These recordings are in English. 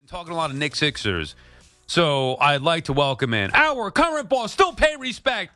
Talking a lot of Knicks Sixers. So I'd like to welcome in our current boss. Still pay respect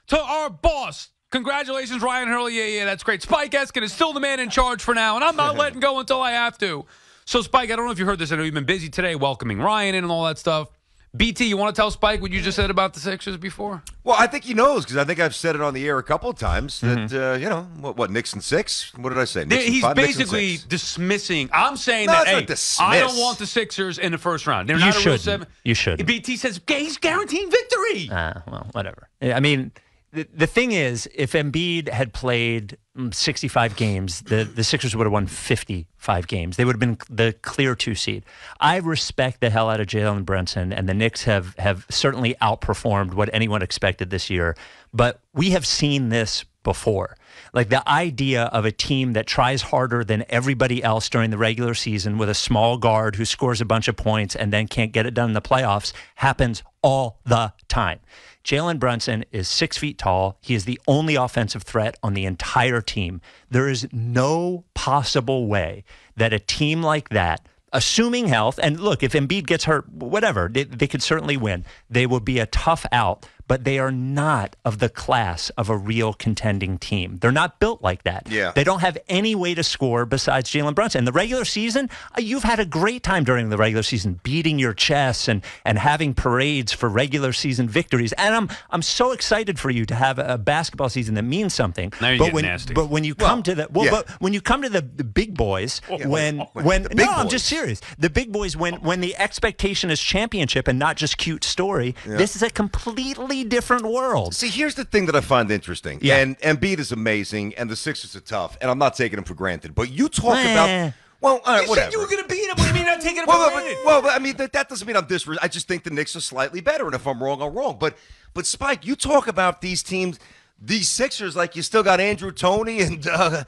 to our boss. Congratulations, Ryan Hurley. Yeah, that's great. Spike Eskin is still the man in charge for now, and I'm not letting go until I have to. So, Spike, I don't know if you heard this. I know you've been busy today welcoming Ryan in and all that stuff. BT, you want to tell Spike what you just said about the Sixers before? Well, I think he knows because I think I've said it on the air a couple of times that, what, Knicks and 6? What did I say? Knicks He's and 5, basically dismissing. I'm saying No, that, it's hey, not dismiss. I don't want the Sixers in the first round. They're You not a real shouldn't. seven. You shouldn't. BT says he's guaranteeing victory. Well, whatever. I mean, the thing is, if Embiid had played 65 games, the Sixers would have won 55 games. They would have been the clear 2 seed. I respect the hell out of Jalen Brunson, and the Knicks have certainly outperformed what anyone expected this year. But we have seen this before. Like the idea of a team that tries harder than everybody else during the regular season with a small guard who scores a bunch of points and then can't get it done in the playoffs happens all the time. Jalen Brunson is 6 feet tall. He is the only offensive threat on the entire team. There is no possible way that a team like that, assuming health, and look, if Embiid gets hurt, whatever, they could certainly win. They will be a tough out, but they are not of the class of a real contending team. They're not built like that. Yeah. They don't have any way to score besides Jalen Brunson. In the regular season, you've had a great time during the regular season beating your chest and having parades for regular season victories. And I'm so excited for you to have a basketball season that means something. Now you're getting nasty. But when you come to but when you come to the big boys, I'm just serious. The big boys, when the expectation is championship and not just cute story, this is a completely different world. See, here's the thing that I find interesting. Yeah. And Embiid is amazing, and the Sixers are tough, and I'm not taking them for granted. But you talk about... Well, all right, You whatever. said you were going to beat him. What do you mean not taking him for Well, granted? I mean, that doesn't mean I'm disrespectful. I just think the Knicks are slightly better, and if I'm wrong, I'm wrong. But Spike, you talk about these teams... These Sixers, like you still got Andrew Toney and Dr.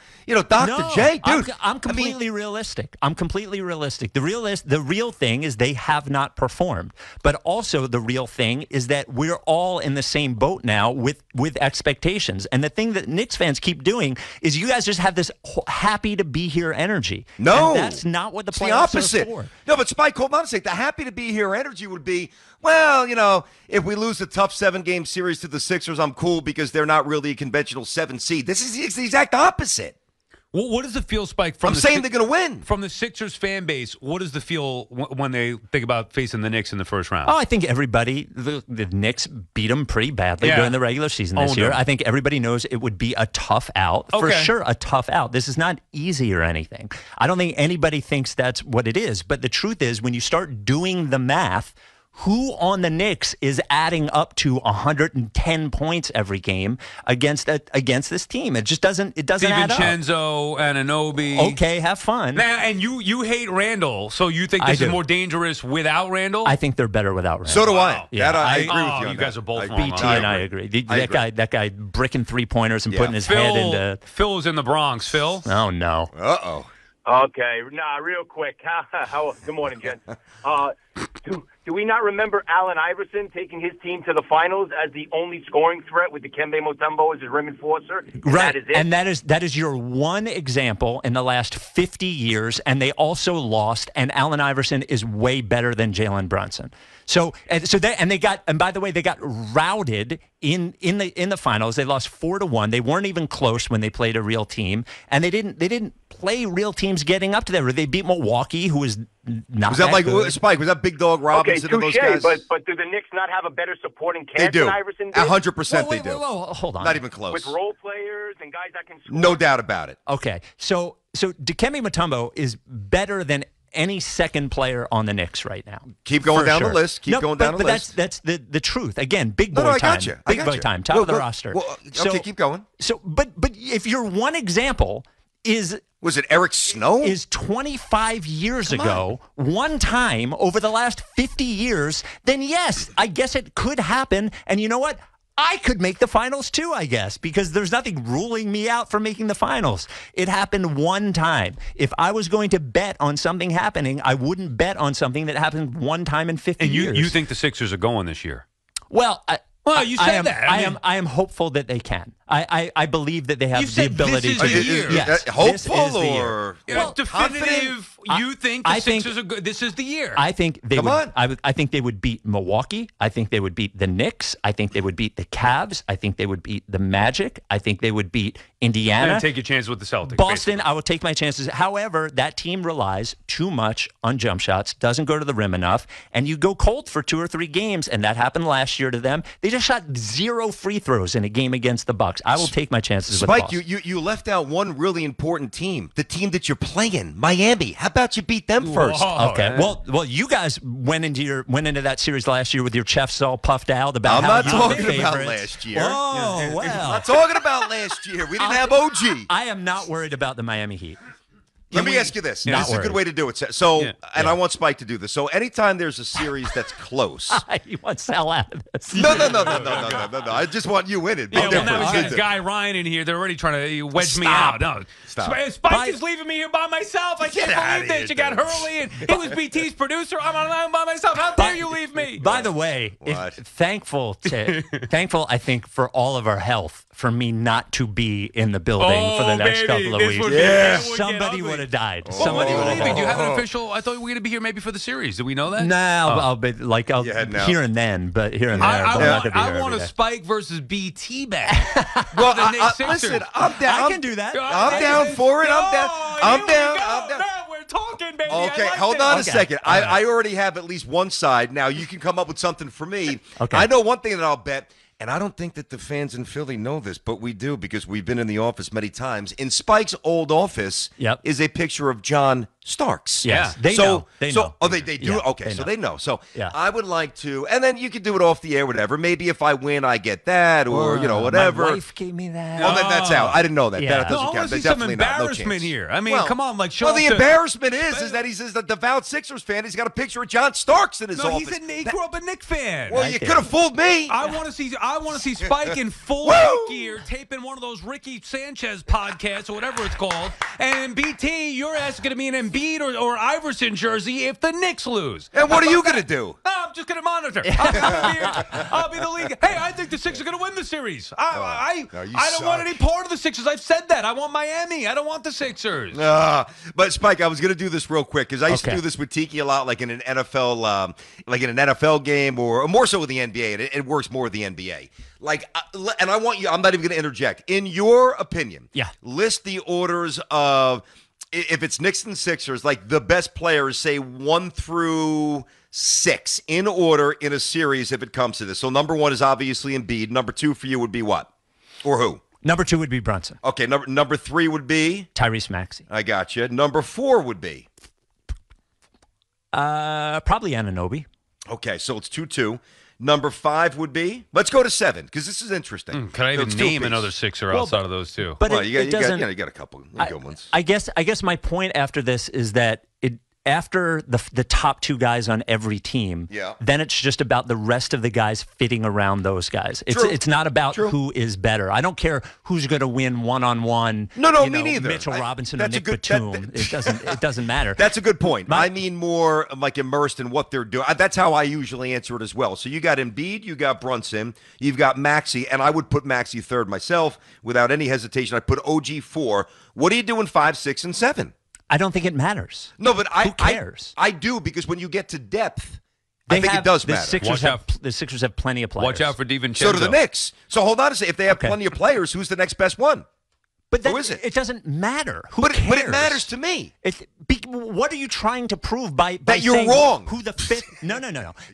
J, dude. I'm completely realistic. I'm completely realistic. The real thing is they have not performed, but also the real thing is that we're all in the same boat now with expectations. And the thing that Knicks fans keep doing is you guys just have this happy to be here energy. No, and that's not what the it's the playoffs opposite. are for. No, but Spike, hold on a sec. The happy to be here energy would be, well, if we lose a tough 7-game series to the Sixers, I'm cool because they're not really a conventional 7 seed. This is the exact opposite. Well, what does it feel, Spike? From I'm saying they're going to win. From the Sixers fan base, what does it feel when they think about facing the Knicks in the first round? Oh, I think everybody, the Knicks beat them pretty badly during the regular season this year. I think everybody knows it would be a tough out. For sure, a tough out. This is not easy or anything. I don't think anybody thinks that's what it is. But the truth is, when you start doing the math, who on the Knicks is adding up to 110 points every game against this team? It just doesn't add up. DiVincenzo, Anunoby. Okay, have fun. Now, and you hate Randall, so you think this is more dangerous without Randall? I think they're better without Randall. So do I. Yeah. I agree with you on you guys that. are both wrong. BT and I agree. That guy bricking 3-pointers and putting his head into... Phil is in the Bronx. Phil? Oh, no. Uh-oh. Okay, real quick. Good morning, Jen. Do we not remember Allen Iverson taking his team to the finals as the only scoring threat with Dikembe Mutombo as his rim enforcer? Right, that is it. and that is your one example in the last 50 years, and they also lost, and Allen Iverson is way better than Jalen Brunson. And by the way, they got routed in the finals. They lost 4-1. They weren't even close when they played a real team, and they didn't play real teams getting up to there. They beat Milwaukee, who was not. Was that like good. Spike? Was that Big Dog Robinson and those guys? But do the Knicks not have a better supporting cast than Iverson did? 100% they do. Whoa, hold on. Not even close. With role players and guys that can score. No doubt about it. Okay, so Dikembe Mutombo is better than any second player on the Knicks right now. Keep going down the list. Keep going down the list. That's the truth. Again, big boy I time. got you. Big boy time. Top of the roster. Well, okay, keep going. So, but if your one example was it Eric Snow? Is 25 years ago, one time over the last 50 years, then yes, I guess it could happen. And you know what? I could make the finals too, I guess, because there's nothing ruling me out from making the finals. It happened one time. If I was going to bet on something happening, I wouldn't bet on something that happened one time in 50 years. And you think the Sixers are going this year? Well, you said that. I am hopeful that they can. I believe that they have You the said ability this to. is the year. Yes, hopeful this is the year. or Definitive. You think the I think- Sixers are good? This is the year. I think they Come would. on. I think they would beat Milwaukee. I think they would beat the Knicks. I think they would beat the Cavs. I think they would beat the Magic. I think they would beat Indiana. And take your chances with the Celtics. Boston, basically. I will take my chances. However, that team relies too much on jump shots, doesn't go to the rim enough, and you go cold for 2 or 3 games, and that happened last year to them. They just shot 0 free throws in a game against the Bucks. I will take my chances with Spike, Boston. you left out one really important team, the team that you're playing, Miami. How about you beat them first? Whoa. Okay. Well, you guys went into that series last year with your chests all puffed out about I'm how not you talking were about favorites. last year. Oh, I'm well. not talking about last year. We didn't have OG. I am not worried about the Miami Heat. Let me ask you this. Not This is a good worried. way to do it. So, Yeah. and I want Spike to do this. So, anytime there's a series that's close. You want Sal out of this? No. I just want you in it. Be Yeah, well, different. now we All got right. Guy Ryan in here. They're already trying to wedge me Stop. out. No, Stop. Spike is leaving me here by myself. I Get can't outta believe this. here, You got dude. Hurley, and he was BT's producer. I'm on an island by myself. How dare you leave me? By the way, What? thankful, I think, for all of our health for me not to be in the building for the next baby, couple of this weeks. would be- Yeah. it would get Somebody ugly. would have died. Well, Somebody when would are have you leaving? died. Do you have an official? I thought we were going to be here maybe for the series. Did we know that? No, I'll be like I'll You're heading out. here and then, but here and there. but I'm not gonna be here I want every a day. Spike versus BT back. Well, the Knicks Sixers. listen, I'm down. I can do that. I'm down for it. I'm down. I'm down. I'm down. Now we're talking, baby. Okay, I like hold this. on a Okay. second. All right. I already have at least one side. Now you can come up with something for me. Okay. I know one thing that I'll bet, and I don't think that the fans in Philly know this, but we do because we've been in the office many times. In Spike's old office Yep. is a picture of John Starks. Yes, they so, know. They so, know. Oh, they do? Yeah, Okay, they so know. they know. So Yeah. I would like to, and then you can do it off the air, whatever. Maybe if I win, I get that, or, whatever. My wife gave me that. Well, then that's out. I didn't know that. Yeah. That No, doesn't I count. want to see That's some definitely not. No embarrassment chance. here. I mean, Well, come on, like show Well, the up to- embarrassment is that he's a devout Sixers fan. He's got a picture of John Starks in his No, office. he grew up a Knicks fan. Well, you could have fooled me. I want to see Spike in full Woo! gear taping one of those Ricky Sanchez podcasts or whatever it's called. And BT, your ass is going to be an Embiid or Iverson jersey if the Knicks lose. And what are you going to do? I'm just going to monitor. I'll be the league. Hey, I think the Sixers are going to win the series. I no, you don't want suck. any part of the Sixers. I've said that. I want Miami. I don't want the Sixers. But Spike, I was going to do this real quick because I used to Okay. do this with Tiki a lot, like in an NFL game, or more so with the NBA. And it works more with the NBA. And I want you. I'm not even going to interject. In your opinion, Yeah. list the orders of. If it's Knicks and Sixers, like the best players, say 1 through 6 in order in a series if it comes to this. So number 1 is obviously Embiid. Number 2 for you would be what? Or who? Number 2 would be Brunson. Okay, number 3 would be? Tyrese Maxey. I got you. Number 4 would be? Probably Anunoby. Okay, so it's 2-2. Number 5 would be? Let's go to 7 because this is interesting. Can I even It's name 2-piece. another Sixer outside of those two? But Well, it, you got, it doesn't. you got a couple good ones. I guess my point after this is that after the top 2 guys on every team, Yeah. then it's just about the rest of the guys fitting around those guys. True. It's not about True. who is better. I don't care who's going to win one-on-one. No, me neither. Mitchell Robinson or that's a Nick good- Batum. It doesn't matter. That's a good point. My- I mean more like immersed in what they're doing. That's how I usually answer it as well. So you got Embiid, you got Brunson, you've got Maxey, and I would put Maxey 3rd myself without any hesitation. I'd put OG 4. What are you doing 5, 6, and 7? I don't think it matters. No, but Who cares? I do because when you get to depth, They I think have, it does the matter. Sixers Watch have, out. the Sixers have plenty of players. Watch out for DiVincenzo. So do the Knicks. So hold on a second. If they have Okay. plenty of players, who's the next best one? But Who is it? It doesn't matter. Who But cares? it matters to me. What are you trying to prove by That you're saying wrong. Who the fifth? No.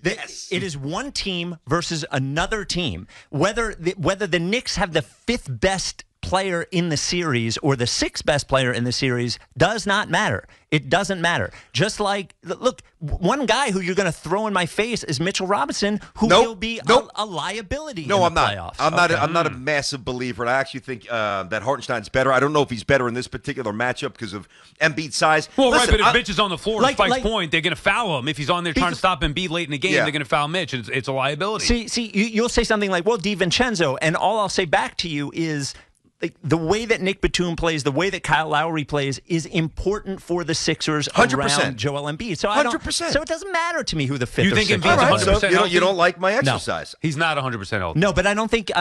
Yes. It is one team versus another team. Whether the Knicks have the 5th best player in the series or the 6th best player in the series does not matter. It doesn't matter. Just like, look, one guy who you're going to throw in my face is Mitchell Robinson, who will be a liability in the I'm not. playoffs. I'm not a massive believer. And I actually think that Hartenstein's better. I don't know if he's better in this particular matchup because of Embiid's size. Well, Listen, right, but if Mitch is on the floor, like- Spike's like- point, they're going to foul him. If he's on there trying to stop Embiid late in the game, Yeah. they're going to foul Mitch. It's a liability. See, you'll say something like, well, DiVincenzo, and all I'll say back to you is, like the way that Nick Batum plays, the way that Kyle Lowry plays is important for the Sixers 100%. around Joel Embiid. So I don't. 100%. So it doesn't matter to me who the fifth. You or think sixth Embiid's All is. right, 100% so healthy? you don't like my exercise. He's not 100% healthy. No, but I don't think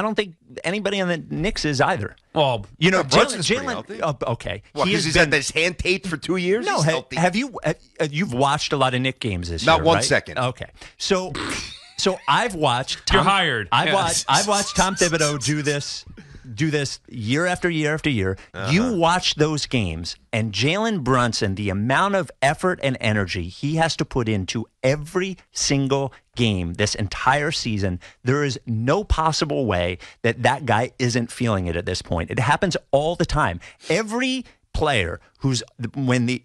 anybody on the Knicks is either. Well, You know, Brunson's pretty Jalen. healthy. Okay, Well, He because has he's had this hand taped for 2 years? No, He's healthy. have you? You've watched a lot of Knick games this year, Not 1 right? second. Okay, so I've watched. You're hired. I've Yes. watched Tom Thibodeau do this year after year after year. You watch those games, and Jalen Brunson, the amount of effort and energy he has to put into every single game this entire season, there is no possible way that guy isn't feeling it at this point. It happens all the time. Every player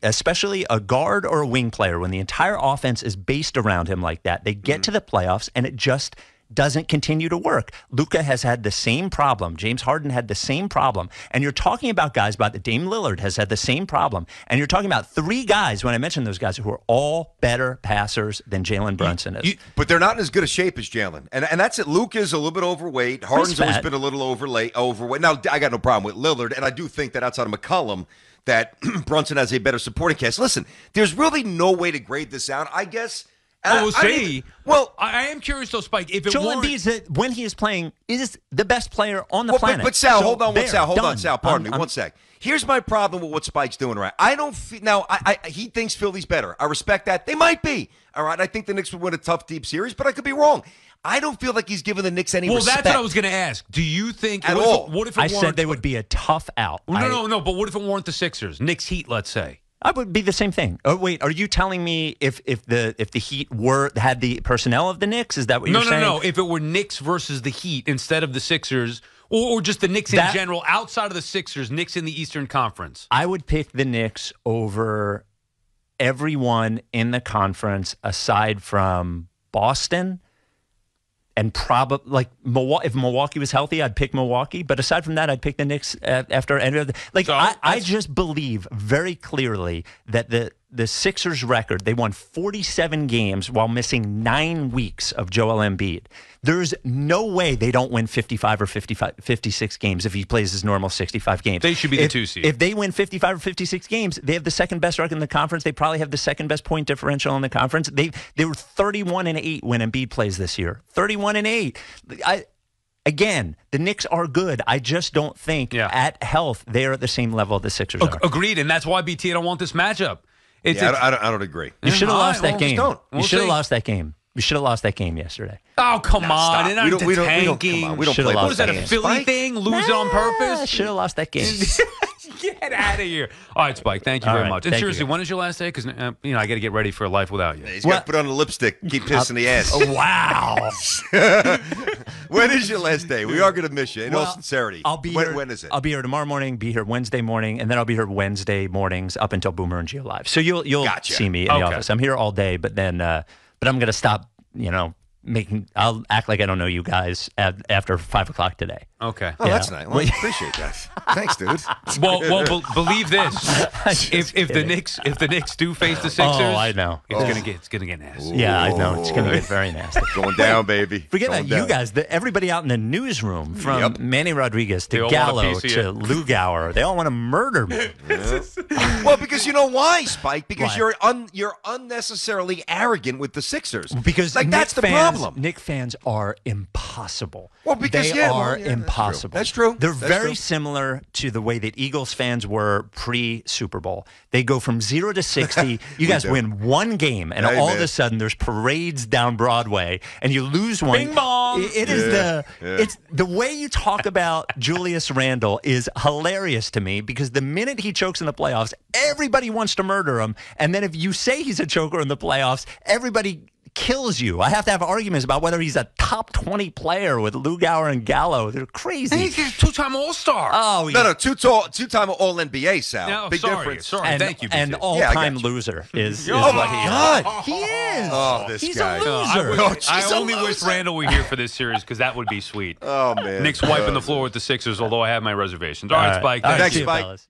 especially a guard or a wing player, when the entire offense is based around him like that, they get to the playoffs and it just doesn't continue to work. Luka has had the same problem. James Harden had the same problem. And you're talking about guys, Dame Lillard has had the same problem. And you're talking about 3 guys, when I mentioned those guys, who are all better passers than Jalen Brunson is. But they're not in as good a shape as Jalen. And that's it. Luka's a little bit overweight. Harden's always fat. been a little overweight. Now, I got no problem with Lillard, and I do think that outside of McCollum, that Brunson has a better supporting cast. Listen, there's really no way to grade this out, I guess. Well, we'll see. Well, I am curious, though, Spike. If it Joel weren't... Embiid, when he is playing, is the best player on the Well, planet. but Sal, So hold on, there, Sal. Pardon me, one sec. Here's my problem with what Spike's doing. Right, I don't now. He thinks Philly's better. I respect that. They might be. All right, I think the Knicks would win a tough, deep series, but I could be wrong. I don't feel like he's giving the Knicks any respect. That's what I was going to ask. Do you think At all? What if it I weren't, said they would be a tough out. No. But what if it weren't the Sixers? Knicks Heat, let's say. I would be the same thing. Oh wait, are you telling me if the Heat had the personnel of the Knicks? Is that what you're saying? No. If it were Knicks versus the Heat instead of the Sixers, or just the Knicks in general, outside of the Sixers, Knicks in the Eastern Conference, I would pick the Knicks over everyone in the conference aside from Boston. And probably like Milwaukee, if Milwaukee was healthy, I'd pick Milwaukee. But aside from that, I'd pick the Knicks after any of the. I just believe very clearly that the Sixers record, they won 47 games while missing 9 weeks of Joel Embiid. There's no way they don't win 55 or 56 games if he plays his normal 65 games. They should be the 2 seed. If they win 55 or 56 games, they have the second best record in the conference. They probably have the second best point differential in the conference. They were 31-8 when Embiid plays this year. 31-8. Again, the Knicks are good. I just don't think at health they are at the same level the Sixers are. Agreed, and that's why BT don't want this matchup. I don't agree. You should have lost that game. We'll should have lost that game. You should have lost that game yesterday. Oh, come on. Stop. We don't play What is that, a games. Philly Spike? thing? Lose it on purpose? Should have lost that game. Get out of here. All right, Spike, thank you All very right, much. And thank seriously, you. when is your last day? Because, I got to get ready for a life without you. He's got to put on the lipstick, keep pissing the ass. Wow. When is your last day? We are going to miss you, in all sincerity. I'll be here. When is it? I'll be here tomorrow morning, be here Wednesday morning, and then I'll be here Wednesday mornings up until Boomer and Gio Live. So you'll Gotcha. see me in the office. I'm here all day, but then but I'm going to stop, I'll act like I don't know you guys after 5 o'clock today. Okay. Oh, that's nice. Well, I appreciate that. Thanks, dude. Well, believe this: if the Knicks do face the Sixers, I know it's gonna get nasty. Yeah, I know it's gonna get very nasty. Going down, baby. Forget about you guys. Everybody out in the newsroom, from Manny Rodriguez to Gallo to Lou Gower, they all want to murder me. Well, because you know why, Spike? Because you're unnecessarily arrogant with the Sixers. Because that's the problem. Knicks fans are impossible. Well, because they are impossible. That's true. They're very similar to the way that Eagles fans were pre-Super Bowl. They go from 0 to 60. You guys win one game, and all of a sudden there's parades down Broadway, and you lose one. Bing bong. It's the way you talk about Julius Randle is hilarious to me, because the minute he chokes in the playoffs, everybody wants to murder him, and then if you say he's a choker in the playoffs, everybody kills you. I have to have arguments about whether he's a top 20 player with Lou Gower and Gallo. They're crazy. He's a two-time All-Star. Oh, no, two-time All-NBA, Sal. No, Big difference. Sorry, thank you. And all-time loser is oh, what my God. He is. Oh, this He's guy. a loser. I only wish Randall were here for this series, because that would be sweet. Oh, man. Knicks wiping the floor with the Sixers, although I have my reservations. All right, Spike. Thanks, See you, Spike. fellas.